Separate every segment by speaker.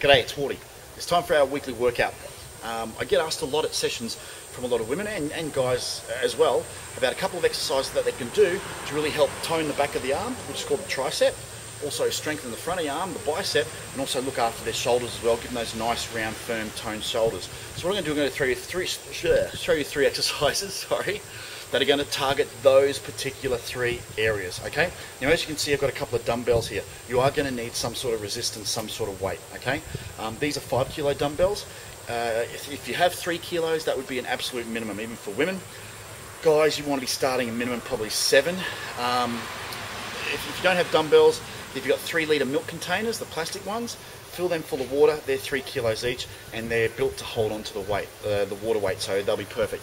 Speaker 1: G'day, it's Wardy. It's time for our weekly workout. I get asked a lot at sessions from a lot of women and guys as well about a couple of exercises that they can do to really help tone the back of the arm, which is called the tricep, also strengthen the front of the arm, the bicep, and also look after their shoulders as well, give them those nice, round, firm, toned shoulders. So what I'm going to do, I'm going to show you three exercises, that are going to target those particular three areas, okay? Now, as you can see, I've got a couple of dumbbells here. You are going to need some sort of resistance, some sort of weight, okay? These are 5 kilo dumbbells. If you have 3 kilos, that would be an absolute minimum, even for women. Guys, you want to be starting a minimum probably 7. If you don't have dumbbells, if you've got 3-litre milk containers, the plastic ones, fill them full of water. They're 3 kilos each, and they're built to hold on to the weight, the water weight, so they'll be perfect.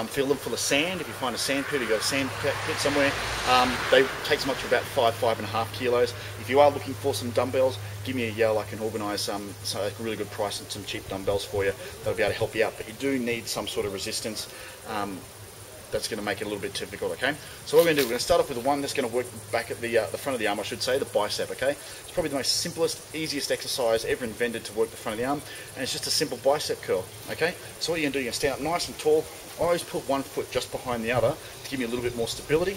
Speaker 1: Fill them full of sand. If you find a sand pit, you've got a sand pit somewhere, they take as much as about 5.5 kilos. If you are looking for some dumbbells, give me a yell. I can organise a really good price and some cheap dumbbells for you. That'll be able to help you out, but you do need some sort of resistance. That's going to make it a little bit difficult, okay? So what we're going to do, we're going to start off with the one that's going to work back at the front of the arm, I should say, the bicep, okay? It's probably the most simplest, easiest exercise ever invented to work the front of the arm, and it's just a simple bicep curl, okay? So what you're going to do, you're going to stand up nice and tall. I always put one foot just behind the other to give me a little bit more stability.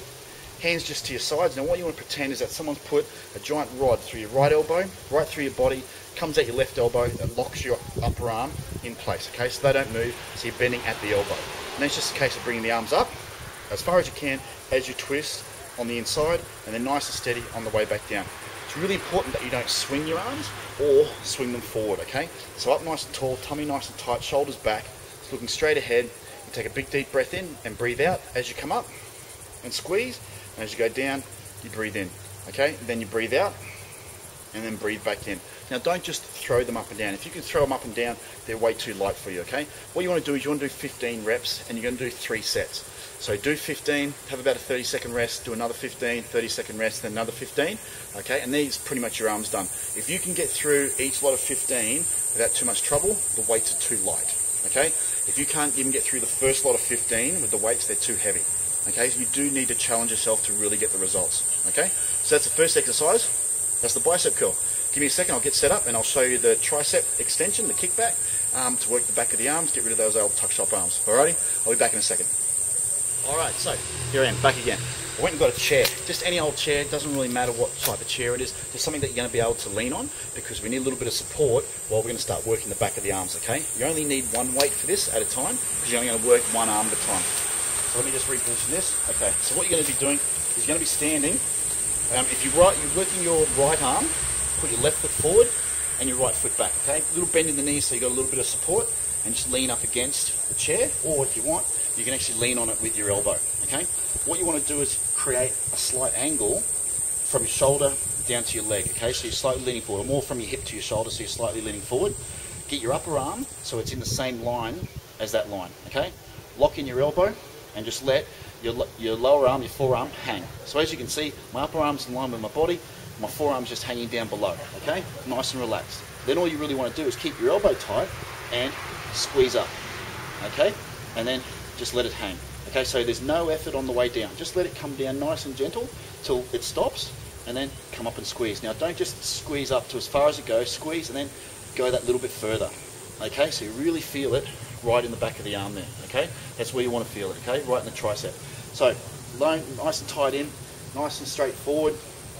Speaker 1: Hands just to your sides. Now what you want to pretend is that someone's put a giant rod through your right elbow, right through your body, comes at your left elbow and locks your upper arm in place, okay? So they don't move, so you're bending at the elbow. And it's just a case of bringing the arms up as far as you can as you twist on the inside, and then nice and steady on the way back down. It's really important that you don't swing your arms or swing them forward, okay? So up nice and tall, tummy nice and tight, shoulders back, just looking straight ahead. You take a big deep breath in and breathe out as you come up and squeeze, and as you go down, you breathe in, okay? Then you breathe out and then breathe back in. Now don't just throw them up and down. If you can throw them up and down, they're way too light for you, okay? What you want to do is you want to do 15 reps, and you're going to do 3 sets. So do 15, have about a 30-second rest, do another 15, 30-second rest, then another 15, okay? And these pretty much your arm's done. If you can get through each lot of 15 without too much trouble, the weights are too light, okay? If you can't even get through the first lot of 15 with the weights, they're too heavy, okay? So you do need to challenge yourself to really get the results, okay? So that's the first exercise. That's the bicep curl. Give me a second, I'll get set up and I'll show you the tricep extension, the kickback, to work the back of the arms, get rid of those old tuck-shop arms. Alrighty, I'll be back in a second. Alright, so here I am, back again. I went and got a chair, just any old chair, doesn't really matter what type of chair it is, just something that you're going to be able to lean on, because we need a little bit of support while we're going to start working the back of the arms, okay? You only need one weight for this at a time, because you're only going to work one arm at a time. So let me just reposition this. Okay, so what you're going to be doing is you're going to be standing. If you're working your right arm, put your left foot forward and your right foot back, okay? A little bend in the knees so you've got a little bit of support, and just lean up against the chair, or if you want, you can actually lean on it with your elbow, okay? What you want to do is create a slight angle from your shoulder down to your leg, okay? So you're slightly leaning forward, or more from your hip to your shoulder, so you're slightly leaning forward. Get your upper arm so it's in the same line as that line, okay? Lock in your elbow and just let your lower arm, your forearm, hang. So as you can see, my upper arm's in line with my body, my forearm's just hanging down below, okay? Nice and relaxed. Then all you really want to do is keep your elbow tight and squeeze up, okay? And then just let it hang, okay? So there's no effort on the way down. Just let it come down nice and gentle till it stops, and then come up and squeeze. Now don't just squeeze up to as far as it goes, squeeze and then go that little bit further, okay? So you really feel it right in the back of the arm there, okay? That's where you want to feel it, okay? Right in the tricep. So, nice and tight in, nice and straight forward,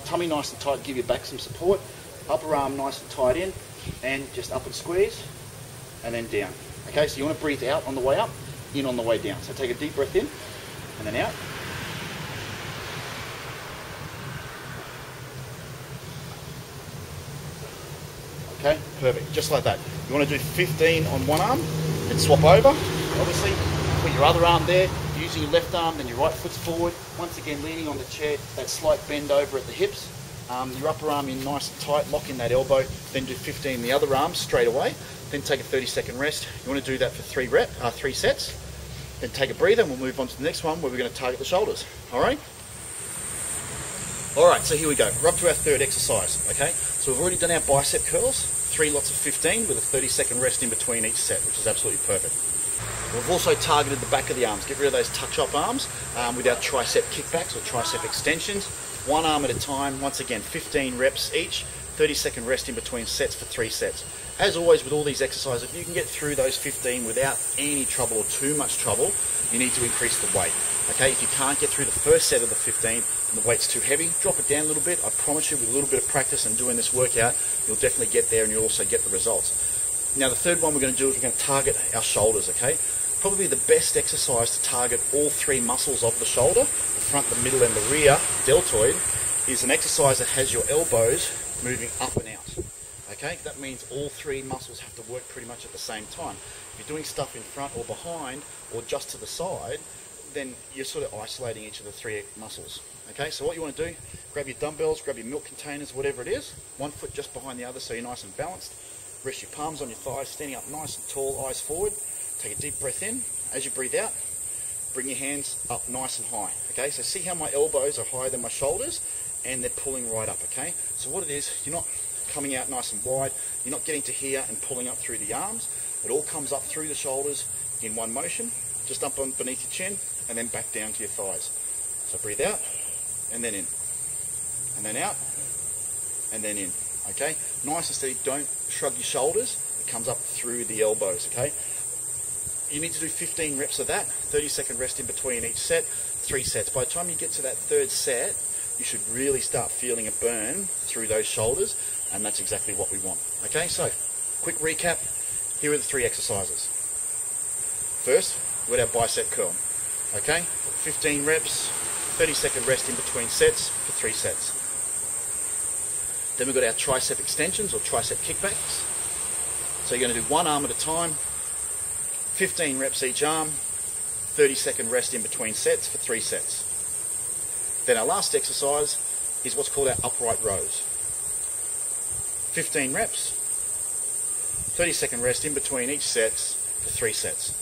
Speaker 1: tummy nice and tight, give your back some support, upper arm nice and tight in, and just up and squeeze, and then down. Okay, so you want to breathe out on the way up, in on the way down. So take a deep breath in, and then out. Okay, perfect, just like that. You want to do 15 on one arm, then swap over, obviously, put your other arm there, using your left arm, then your right foot's forward, once again leaning on the chair, that slight bend over at the hips, your upper arm in nice and tight, lock in that elbow, then do 15 the other arm straight away, then take a 30-second rest. You want to do that for 3 sets, then take a breather, and we'll move on to the next one where we're going to target the shoulders, alright? Alright, so here we go, we're up to our third exercise, okay? So we've already done our bicep curls, 3 lots of 15 with a 30-second rest in between each set, which is absolutely perfect. We've also targeted the back of the arms, get rid of those tuck-shop arms with our tricep kickbacks or tricep extensions, one arm at a time. Once again, 15 reps each, 30-second rest in between sets for 3 sets. As always with all these exercises, if you can get through those 15 without any trouble or too much trouble, you need to increase the weight. Okay, if you can't get through the first set of the 15 and the weight's too heavy, drop it down a little bit. I promise you, with a little bit of practice and doing this workout, you'll definitely get there and you'll also get the results. Now the third one we're going to do is we're going to target our shoulders, okay? Probably the best exercise to target all 3 muscles of the shoulder, the front, the middle and the rear deltoid, is an exercise that has your elbows moving up and out. Okay, that means all 3 muscles have to work pretty much at the same time. If you're doing stuff in front or behind or just to the side, then you're sort of isolating each of the 3 muscles. Okay, so what you want to do, grab your dumbbells, grab your milk containers, whatever it is, one foot just behind the other so you're nice and balanced. Rest your palms on your thighs, standing up nice and tall, eyes forward. Take a deep breath in. As you breathe out, bring your hands up nice and high. Okay, so see how my elbows are higher than my shoulders and they're pulling right up, okay? So what it is, you're not coming out nice and wide, you're not getting to here and pulling up through the arms. It all comes up through the shoulders in one motion, just up on beneath your chin and then back down to your thighs. So breathe out and then in, and then out and then in, okay? Nice and steady, don't shrug your shoulders, it comes up through the elbows, okay? You need to do 15 reps of that, 30-second rest in between each set, 3 sets. By the time you get to that 3rd set, you should really start feeling a burn through those shoulders, and that's exactly what we want. Okay, so quick recap. Here are the 3 exercises. First, we've got our bicep curl. Okay, 15 reps, 30-second rest in between sets for 3 sets. Then we've got our tricep extensions or tricep kickbacks. So you're going to do one arm at a time, 15 reps each arm, 30-second rest in between sets for 3 sets. Then our last exercise is what's called our upright rows. 15 reps, 30-second rest in between each sets for 3 sets.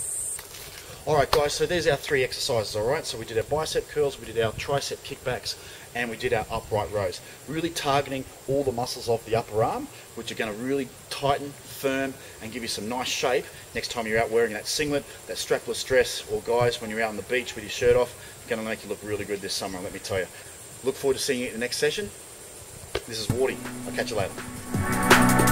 Speaker 1: Alright guys, so there's our 3 exercises, alright? So we did our bicep curls, we did our tricep kickbacks, and we did our upright rows. Really targeting all the muscles of the upper arm, which are going to really tighten, firm, and give you some nice shape next time you're out wearing that singlet, that strapless dress, or guys, when you're out on the beach with your shirt off, it's going to make you look really good this summer, let me tell you. Look forward to seeing you in the next session. This is Wardy. I'll catch you later.